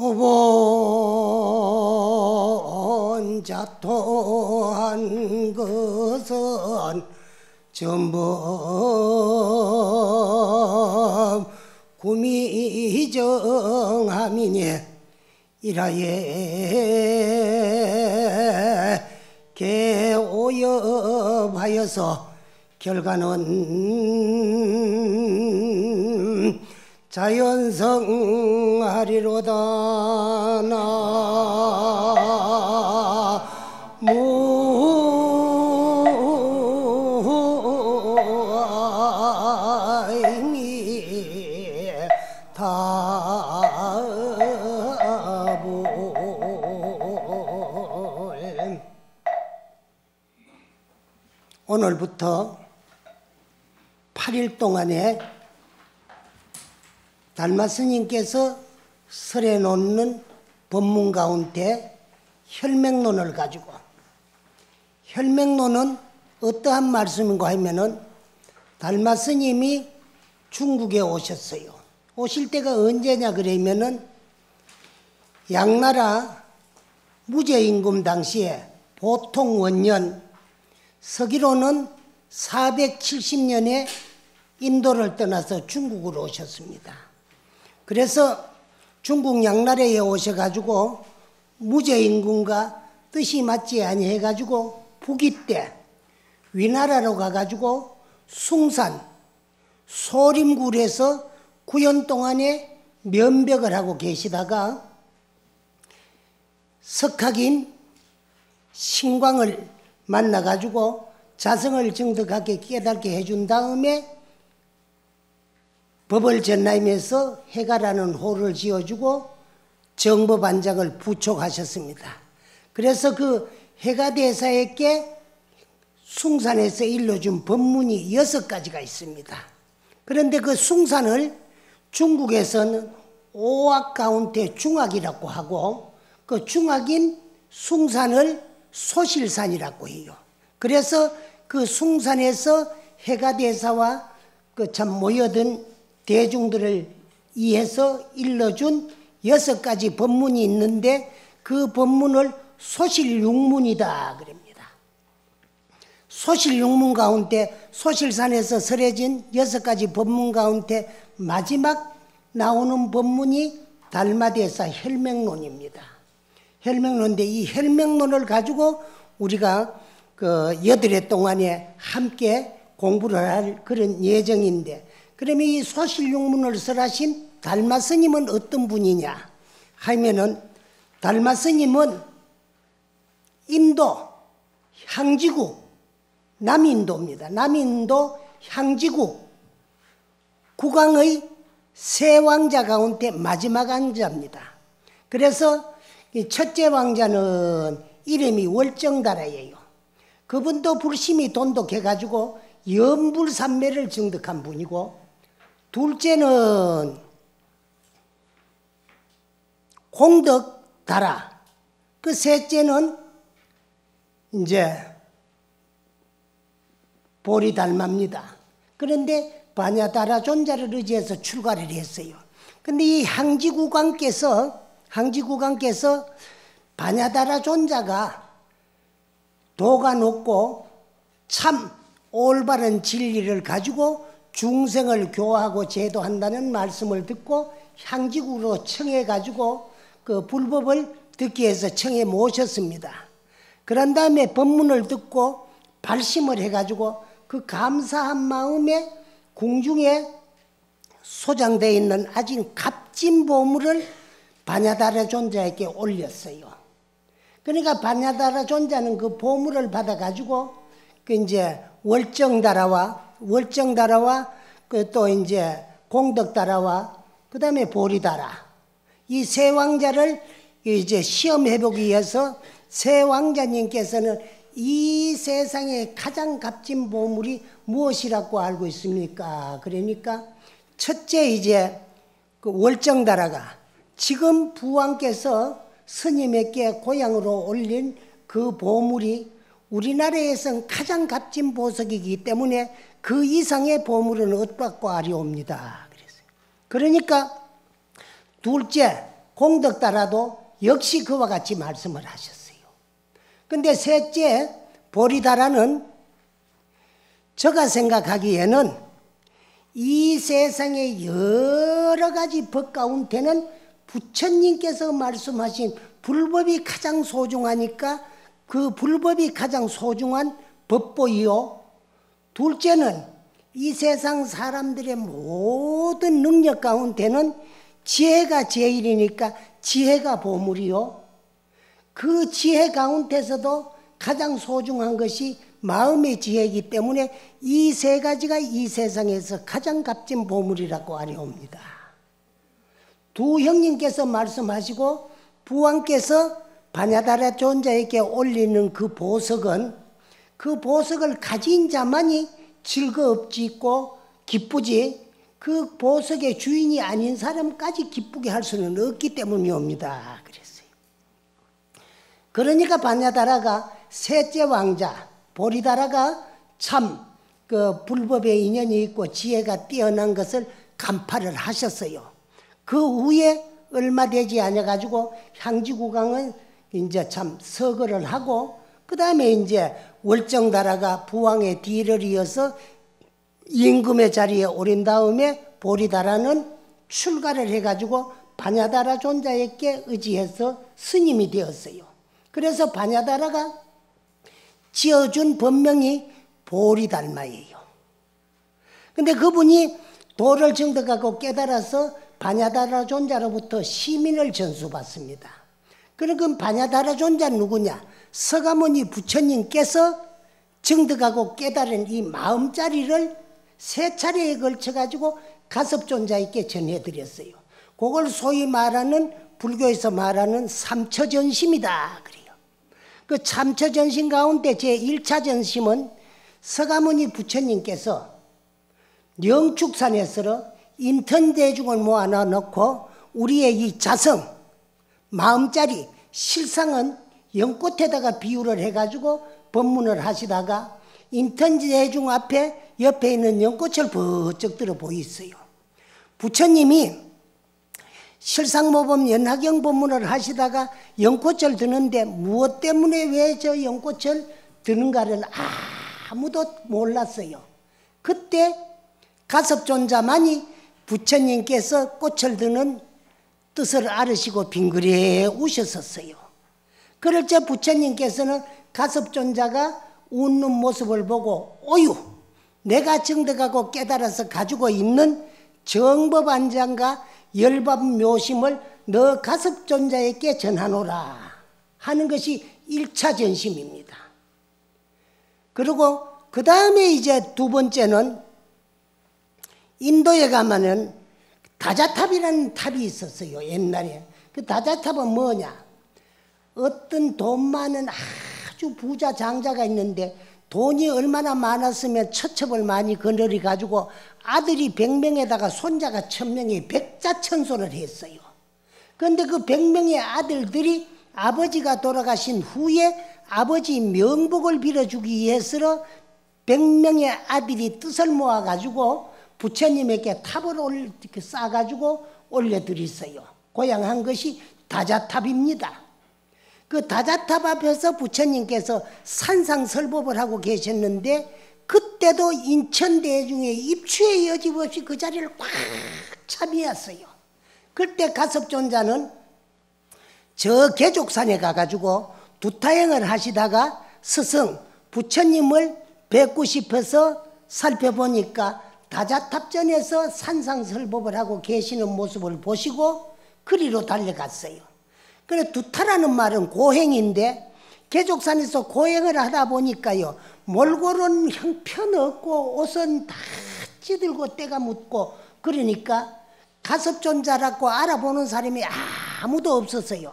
오본 자토한 것은 전부 구미정함이니 이라에 개오엽하여서 결과는 자연성하리로다. 오늘부터 8일 동안에 달마 스님께서 설해 놓는 법문 가운데 혈맹론을 가지고, 혈맹론은 어떠한 말씀인가 하면은 달마 스님이 중국에 오셨어요. 오실 때가 언제냐 그러면은 양나라 무제임금 당시에 보통 원년 서기로는 470년에 인도를 떠나서 중국으로 오셨습니다. 그래서 중국 양나라에 오셔가지고 무제임금과 뜻이 맞지 아니해가지고 부기 때 위나라로 가가지고 숭산 소림굴에서 9년 동안에 면벽을 하고 계시다가 석학인 신광을 만나가지고 자성을 정득하게 깨닫게 해준 다음에 법을 전하면서 해가라는 호를 지어주고 정법안장을 부촉하셨습니다. 그래서 그 해가대사에게 숭산에서 일러준 법문이 6가지가 있습니다. 그런데 그 숭산을 중국에서는 오악 가운데 중악이라고 하고 그 중악인 숭산을 소실산이라고 해요. 그래서 그 숭산에서 해가대사와 그 참 모여든 대중들을 위해서 일러준 6가지 법문이 있는데 그 법문을 소실육문이다 그럽니다. 소실육문 가운데 소실산에서 설해진 6가지 법문 가운데 마지막 나오는 법문이 달마대사 혈맹론입니다. 혈맹론인데 이 혈맹론을 가지고 우리가 그 8해 동안에 함께 공부를 할 그런 예정인데, 그러면 이 소실육문을 설하신 달마 스님은 어떤 분이냐 하면은 달마 스님은 인도 향지국 남인도입니다. 남인도 향지국 국왕의 세 왕자 가운데 마지막 왕자입니다. 그래서 이 첫째 왕자는 이름이 월정다라예요. 그분도 불심이 돈독해가지고 연불산매를 증득한 분이고, 둘째는 공덕다라, 그 셋째는 이제 보리달마입니다. 그런데 바냐다라 존자를 의지해서 출가를 했어요. 근데 이 항지국왕께서 바냐다라 존자가 도가 높고 참 올바른 진리를 가지고 중생을 교화하고 제도한다는 말씀을 듣고 향지국으로 청해가지고 그 불법을 듣기 위해서 청해 모셨습니다. 그런 다음에 법문을 듣고 발심을 해가지고 그 감사한 마음에 궁중에 소장되어 있는 아주 값진 보물을 바냐다라 존자에게 올렸어요. 그러니까 바냐다라 존자는 그 보물을 받아가지고 그 이제 월정다라와 그 또 이제 공덕다라와 그 다음에 보리다라, 이 세 왕자를 이제 시험해보기 위해서 세 왕자님께서는 이 세상에 가장 값진 보물이 무엇이라고 알고 있습니까? 그러니까 첫째 이제 그 월정다라가 지금 부왕께서 스님에게 고향으로 올린 그 보물이 우리나라에선 가장 값진 보석이기 때문에 그 이상의 보물은 어떻고 아리옵니다. 그랬어요. 그러니까 둘째 공덕다라도 역시 그와 같이 말씀을 하셨어요. 근데 셋째 보리다라는 제가 생각하기에는 이 세상의 여러 가지 법 가운데는 부처님께서 말씀하신 불법이 가장 소중하니까 그 불법이 가장 소중한 법보이요. 둘째는 이 세상 사람들의 모든 능력 가운데는 지혜가 제일이니까 지혜가 보물이요. 그 지혜 가운데서도 가장 소중한 것이 마음의 지혜이기 때문에 이 세 가지가 이 세상에서 가장 값진 보물이라고 하려옵니다. 두 형님께서 말씀하시고 부왕께서 바냐다라 존자에게 올리는 그 보석은 그 보석을 가진 자만이 즐겁지고 기쁘지 그 보석의 주인이 아닌 사람까지 기쁘게 할 수는 없기 때문이옵니다. 그랬어요. 그러니까 바냐다라가 셋째 왕자 보리다라가 참 그 불법에 인연이 있고 지혜가 뛰어난 것을 간파를 하셨어요. 그 후에 얼마 되지 않아 가지고 향지국왕은 이제 참 서거를 하고 그 다음에 이제 월정다라가 부왕의 뒤를 이어서 임금의 자리에 오른 다음에 보리다라는 출가를 해가지고 바냐다라 존자에게 의지해서 스님이 되었어요. 그래서 바냐다라가 지어준 법명이 보리달마예요. 근데 그분이 도를 증득하고 깨달아서 바냐다라 존자로부터 시민을 전수받습니다. 그럼 바냐다라 존자는 누구냐? 서가모니 부처님께서 증득하고 깨달은 이 마음자리를 세 차례에 걸쳐가지고 가섭존자에게 전해드렸어요. 그걸 소위 말하는 불교에서 말하는 삼처전심이다 그래요. 그 삼처전심 가운데 제1차 전심은 서가모니 부처님께서 영축산에서 인턴대중을 모아놔 놓고 우리의 이 자성, 마음자리, 실상은 연꽃에다가 비유를 해가지고 법문을 하시다가 인턴대중 앞에 옆에 있는 연꽃을 번쩍 들어 보이세요. 부처님이 실상모범 연화경 법문을 하시다가 연꽃을 드는데 무엇 때문에 왜 저 연꽃을 드는가를 아무도 몰랐어요. 그때 가섭존자만이 부처님께서 꽃을 드는 뜻을 알으시고 빙그레 우셨었어요. 그럴 때 부처님께서는 가섭존자가 웃는 모습을 보고 어유 내가 증득하고 깨달아서 가지고 있는 정법안장과 열법묘심을 너 가섭존자에게 전하노라 하는 것이 1차 전심입니다. 그리고 그 다음에 이제 두 번째는 인도에 가면은 다자탑이라는 탑이 있었어요. 옛날에. 그 다자탑은 뭐냐? 어떤 돈 많은 아주 부자 장자가 있는데 돈이 얼마나 많았으면 처첩을 많이 거느리 가지고 아들이 100명에다가 손자가 1000명에 백자천소를 했어요. 그런데 그 100명의 아들들이 아버지가 돌아가신 후에 아버지 명복을 빌어주기 위해서 100명의 아들이 뜻을 모아가지고 부처님에게 탑을 쌓아가지고 올려드렸어요. 고향한 것이 다자탑입니다. 그 다자탑 앞에서 부처님께서 산상설법을 하고 계셨는데 그때도 인천대중의 입추의 여지없이 그 자리를 꽉 차비었어요. 그때 가섭존자는 저 계족산에 가가지고 두타행을 하시다가 스승 부처님을 뵙고 싶어서 살펴보니까 다자탑전에서 산상설법을 하고 계시는 모습을 보시고 그리로 달려갔어요. 그래 두타라는 말은 고행인데 계족산에서 고행을 하다 보니까요 몰골은 형편없고 옷은 다 찌들고 때가 묻고 그러니까 가섭존자라고 알아보는 사람이 아무도 없었어요.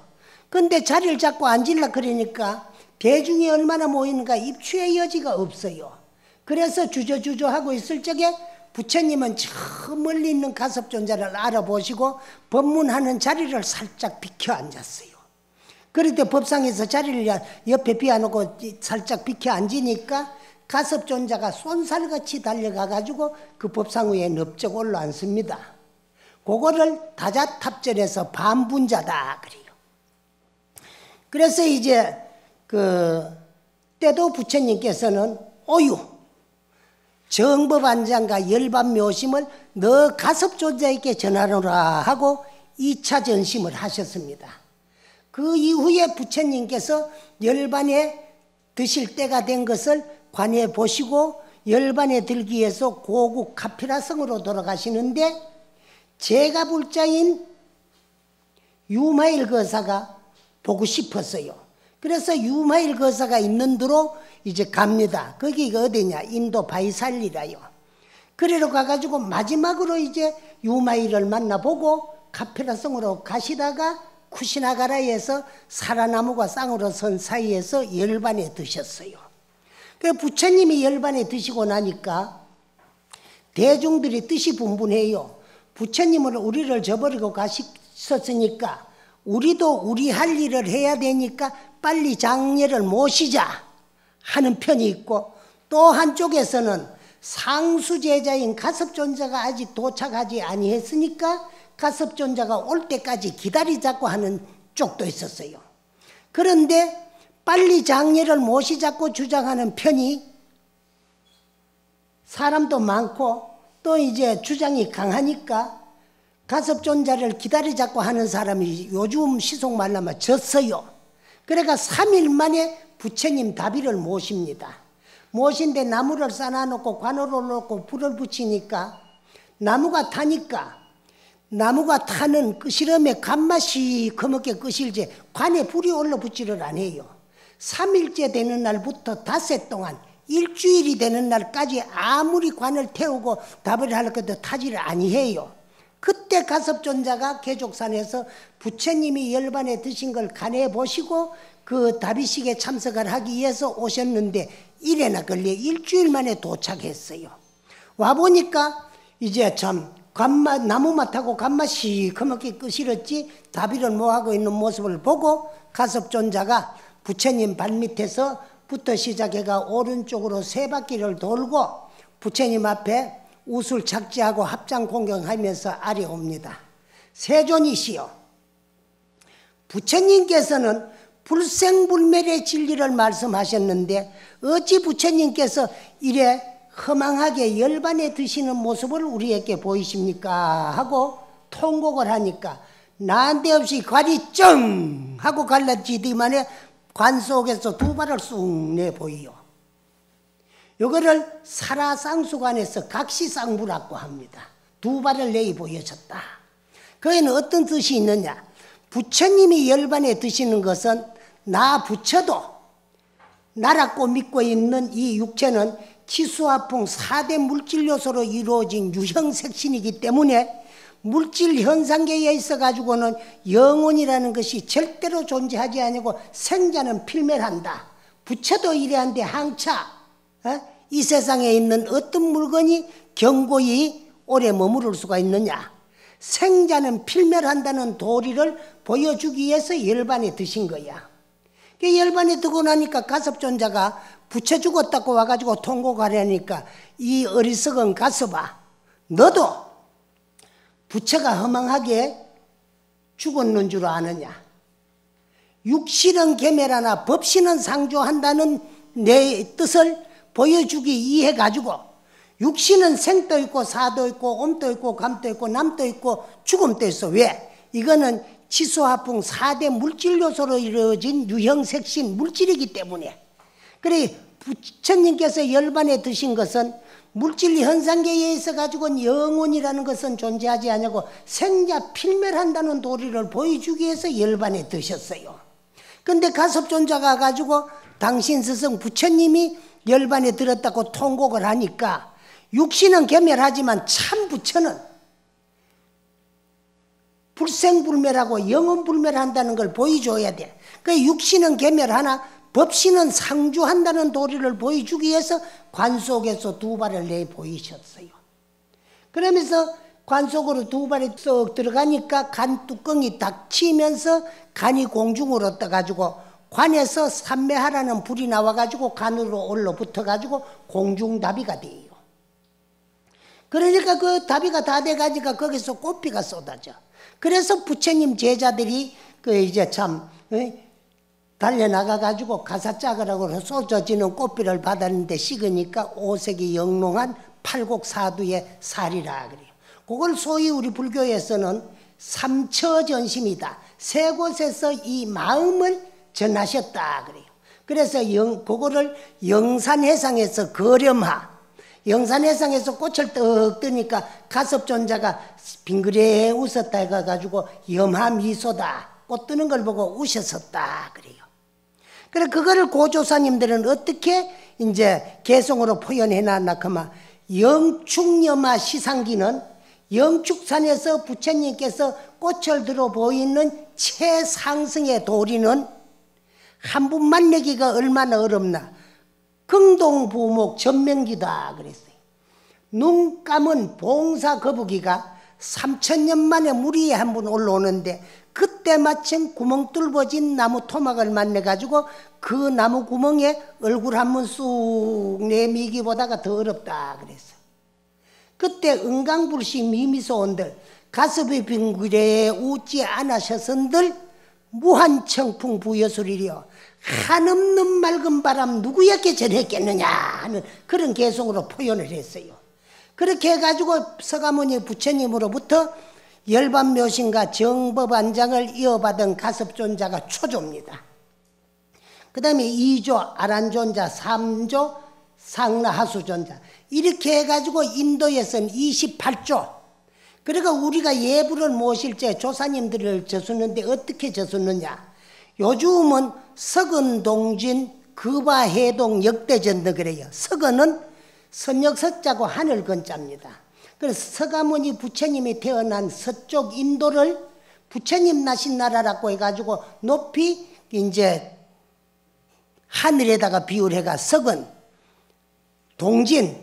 근데 자리를 잡고 앉으려 그러니까 대중이 얼마나 모이는가 입추의 여지가 없어요. 그래서 주저주저 하고 있을 적에 부처님은 저 멀리 있는 가섭존자를 알아보시고 법문하는 자리를 살짝 비켜 앉았어요. 그럴 때 법상에서 자리를 옆에 비워놓고 살짝 비켜 앉으니까 가섭존자가 쏜살같이 달려가가지고 그 법상 위에 넙적 올라앉습니다. 그거를 다자탑전해서 반분자다 그래요. 그래서 이제 때도 부처님께서는 오유 정법안장과 열반묘심을 너 가섭존자에게 전하노라 하고 2차 전심을 하셨습니다. 그 이후에 부처님께서 열반에 드실 때가 된 것을 관해 보시고 열반에 들기 위해서 고국 카피라성으로 돌아가시는데 제가불자인 유마일 거사가 보고 싶었어요. 그래서 유마일 거사가 있는 데로 이제 갑니다. 거기가 어디냐? 인도 바이살리라요. 그래로 가가지고 마지막으로 이제 유마일을 만나보고 카피라성으로 가시다가 쿠시나가라에서 사라나무가 쌍으로 선 사이에서 열반에 드셨어요. 그 부처님이 열반에 드시고 나니까 대중들이 뜻이 분분해요. 부처님을 우리를 저버리고 가셨으니까 우리도 우리 할 일을 해야 되니까 빨리 장례를 모시자 하는 편이 있고, 또 한쪽에서는 상수제자인 가섭존자가 아직 도착하지 아니했으니까 가섭존자가 올 때까지 기다리자고 하는 쪽도 있었어요. 그런데 빨리 장례를 모시자고 주장하는 편이 사람도 많고 또 이제 주장이 강하니까 가섭존자를 기다리자고 하는 사람이 요즘 시속 말하면 졌어요. 그러니까 3일 만에 부처님 다비를 모십니다. 모신데 나무를 쌓아놓고 관호를 놓고 불을 붙이니까 나무가 타니까 나무가 타는 끄시름에 간맛이 거먹게 끄실지 관에 불이 올라붙지를 않아요. 3일째 되는 날부터 닷새 동안 일주일이 되는 날까지 아무리 관을 태우고 답을 하려고 해도 타지를 아니해요. 그때 가섭존자가 계족산에서 부처님이 열반에 드신 걸 간해 보시고 그 다비식에 참석을 하기 위해서 오셨는데 일에나 걸려 일주일 만에 도착했어요. 와보니까 이제 참 간맛, 나무맛 하고 간맛이 그렇게 끄실었지 다비를 뭐하고 있는 모습을 보고 가섭존자가 부처님 발밑에서 부터 시작해가 오른쪽으로 3바퀴를 돌고 부처님 앞에 우술 착지하고 합장 공경하면서 아래옵니다. 세존이시여, 부처님께서는 불생불멸의 진리를 말씀하셨는데 어찌 부처님께서 이래 허망하게 열반에 드시는 모습을 우리에게 보이십니까? 하고 통곡을 하니까 난데없이 관이 쩡 하고 갈라지더만에 관 속에서 두 발을 쑥 내보이요. 이거를 사라상수관에서 각시상부라고 합니다. 두 발을 내이 보여졌다. 거기는 어떤 뜻이 있느냐? 부처님이 열반에 드시는 것은 나 부처도 나라고 믿고 있는 이 육체는 치수화풍 4대 물질 요소로 이루어진 유형색신이기 때문에 물질 현상계에 있어 가지고는 영혼이라는 것이 절대로 존재하지 아니고 생자는 필멸한다. 부처도 이래한데 항차 이 세상에 있는 어떤 물건이 견고히 오래 머무를 수가 있느냐? 생자는 필멸한다는 도리를 보여주기 위해서 열반에 드신 거야. 열반에 두고 나니까 가섭존자가 부처 죽었다고 와가지고 통곡하려니까 이 어리석은 가섭아, 너도 부처가 허망하게 죽었는 줄 아느냐? 육신은 계멸하나 법신은 상조한다는 내 뜻을 보여주기 위해 가지고 육신은 생도 있고 사도 있고 옴도 있고 감도 있고 남도 있고 죽음도 있어. 왜? 이거는 치수화풍 4대 물질 요소로 이루어진 유형색신 물질이기 때문에. 그래 부처님께서 열반에 드신 것은 물질 현상계에 있어 가지고는 영혼이라는 것은 존재하지 않고 생자 필멸한다는 도리를 보여주기 위해서 열반에 드셨어요. 근데 가섭존자가 가지고 당신 스승 부처님이 열반에 들었다고 통곡을 하니까 육신은 계멸하지만 참 부처는 불생불멸하고 영원불멸한다는 걸 보여줘야 돼. 그 육신은 계멸하나 법신은 상주한다는 도리를 보여주기 위해서 관 속에서 두 발을 내 보이셨어요. 그러면서 관 속으로 두 발이 쏙 들어가니까 간 뚜껑이 닥치면서 간이 공중으로 떠가지고 관에서 삼매하라는 불이 나와가지고 간으로 올라붙어가지고 공중다비가 돼요. 그러니까 그 다비가 다 돼가지고 거기서 꽃비가 쏟아져. 그래서 부처님 제자들이 그 이제 참 달려나가가지고 가사짝으라고 쏟아지는 꽃비를 받았는데 식으니까 오색이 영롱한 팔곡사두의 살이라 그래요. 그걸 소위 우리 불교에서는 삼처전심이다. 세 곳에서 이 마음을 전하셨다 그래요. 그래서 그거를 영산해상에서 거렴하, 영산해상에서 꽃을 떡 뜨니까 가섭존자가 빙그레 웃었다 해가지고 염하미소다, 꽃 뜨는 걸 보고 우셨었다 그래요. 그래 그거를 고조사님들은 어떻게 이제 개성으로 표현해놨나 그만 영축염화 시상기는 영축산에서 부처님께서 꽃을 들어 보이는 최상승의 도리는 한 분 만나기가 얼마나 어렵나. 긍동부목 전명기다 그랬어요. 눈 감은 봉사 거북이가 3000년 만에 물 위에 한 번 올라오는데 그때 마침 구멍 뚫어진 나무 토막을 만나가지고 그 나무 구멍에 얼굴 한 번 쑥 내미기보다가 더 어렵다 그랬어요. 그때 은강불시 미미소원들 가슴이 빙그레 웃지 않으셨은들 무한청풍 부여술이려 한없는 맑은 바람 누구에게 전했겠느냐 하는 그런 개성으로 표현을 했어요. 그렇게 해가지고 서가모니 부처님으로부터 열반묘신과 정법안장을 이어받은 가섭존자가 초조입니다. 그 다음에 2조 아란존자, 3조 상라하수존자 이렇게 해가지고 인도에서는 28조. 그러니까 우리가 예불을 모실 때 조사님들을 저수는데 어떻게 저수느냐. 요즘은 석은동진 급화해동 역대전도 그래요. 석은은 선역석자고 하늘건자입니다. 그래서 서가모니 부처님이 태어난 서쪽 인도를 부처님 나신 나라라고 해가지고 높이 이제 하늘에다가 비율해가 석은, 동진,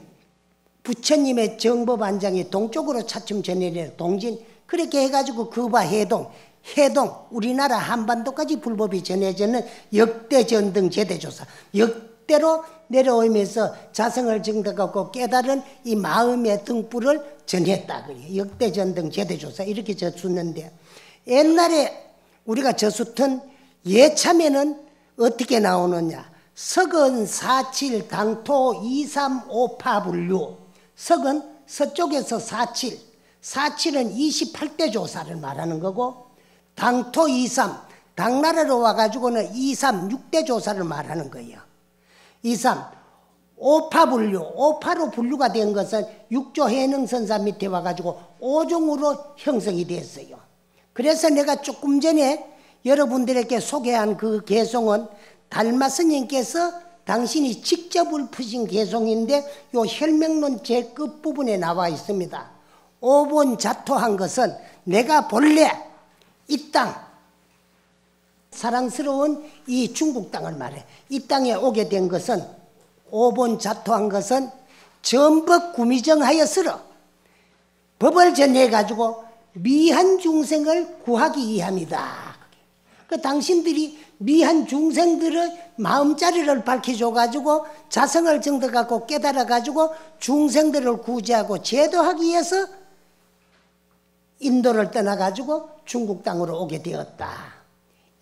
부처님의 정법안장이 동쪽으로 차츰 전해내는 동진, 그렇게 해가지고 급화해동, 해동, 우리나라 한반도까지 불법이 전해지는 역대전등 제대조사, 역대로 내려오면서 자성을 증득하고 깨달은 이 마음의 등불을 전했다 그래요. 역대전등 제대조사 이렇게 저수는데 옛날에 우리가 저수던 예참에는 어떻게 나오느냐. 석은 47 당토 235파 분류. 석은 서쪽에서 47, 47은 28대 조사를 말하는 거고 당토 23, 당나라로 와가지고는 23, 6대 조사를 말하는 거예요. 23, 5파 분류, 5파로 분류가 된 것은 6조 해능선사 밑에 와가지고 5종으로 형성이 됐어요. 그래서 내가 조금 전에 여러분들에게 소개한 그 개송은 달마 스님께서 당신이 직접 읊으신 개송인데 요 혈맹론 제 끝부분에 나와 있습니다. 5번 자토한 것은 내가 본래 이 땅, 사랑스러운 이 중국 땅을 말해. 이 땅에 오게 된 것은 5번 자토한 것은 전법 구미정하여스러 법을 전해가지고 미한 중생을 구하기 위함이다. 그 당신들이 미한 중생들의 마음자리를 밝혀줘가지고 자성을 증득하고 깨달아가지고 중생들을 구제하고 제도하기 위해서 인도를 떠나가지고 중국 땅으로 오게 되었다.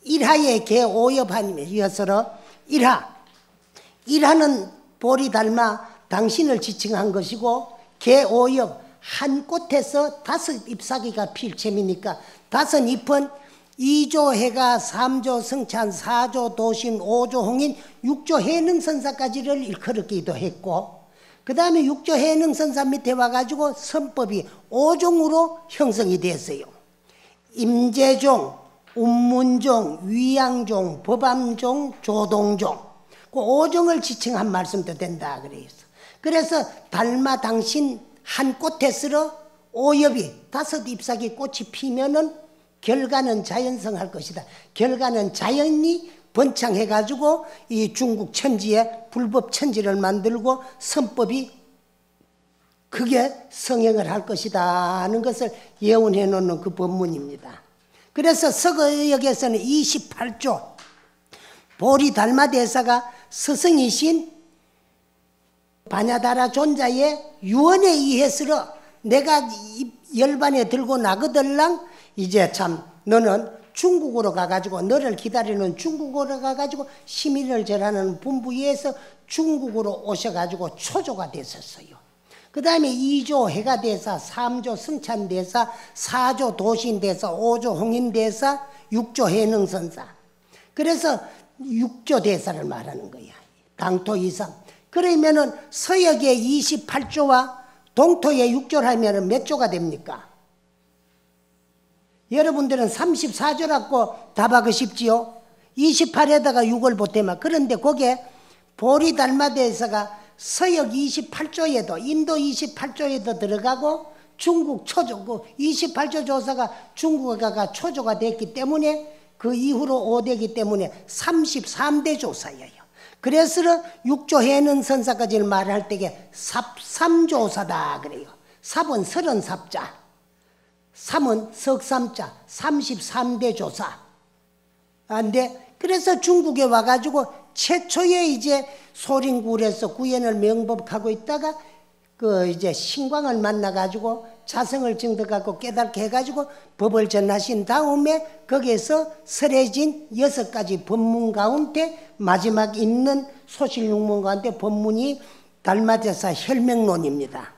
일하의 개오엽하니면서로 일하는 볼이 닮아 당신을 지칭한 것이고 개오엽 한 꽃에서 5 잎사귀가 필 셈이니까 5 잎은 2조 해가 3조 성찬 4조 도신 5조 홍인 6조 해능선사까지를 일컬었기도 했고 그 다음에 6조 해능선사 밑에 와가지고 선법이 5종으로 형성이 됐어요. 임재종, 운문종, 위양종, 법암종, 조동종 그 5종을 지칭한 말씀도 된다 그래서 달마 당신 한 꽃에 쓸어 오엽이 5 잎사귀 꽃이 피면은 결과는 자연성할 것이다. 결과는 자연이 번창해가지고 이 중국 천지에 불법 천지를 만들고 선법이 그게 성행을 할 것이다 하는 것을 예언해 놓는 그 법문입니다. 그래서 서거역에서는 28조 보리 달마대사가 스승이신 바냐다라 존자의 유언에 의해서 내가 이 열반에 들고 나거들랑 이제 참 너는 중국으로 가가지고 너를 기다리는 중국으로 가가지고 시민을 절하는 분부에서 중국으로 오셔가지고 초조가 됐었어요. 그 다음에 2조 해가대사, 3조 승찬대사, 4조 도신대사, 5조 홍인대사, 6조 해능선사. 그래서 6조 대사를 말하는 거야. 당토 이상. 그러면은 서역의 28조와 동토의 6조를 하면은 몇 조가 됩니까? 여러분들은 34조라고 답하고 싶지요? 28에다가 6을 보태면. 그런데 거기에 보리달마대사가 서역 28조에도 인도 28조에도 들어가고 중국 초조 28조 조사가 중국어가 초조가 됐기 때문에 그 이후로 오되기 때문에 33대 조사예요. 그래서 6조 해는 선사까지를 말할 때에 삽삼조사다 그래요. 삽은 33자, 삼은 석삼자, 33대 조사. 안돼. 그래서 중국에 와가지고 최초에 이제 소림굴에서 구현을 명법하고 있다가 그 이제 신광을 만나가지고 자성을 증득하고 깨닫게 해가지고 법을 전하신 다음에 거기에서 설해진 6가지 법문 가운데 마지막 있는 소실육문 가운데 법문이 달마대사 혈맹론입니다.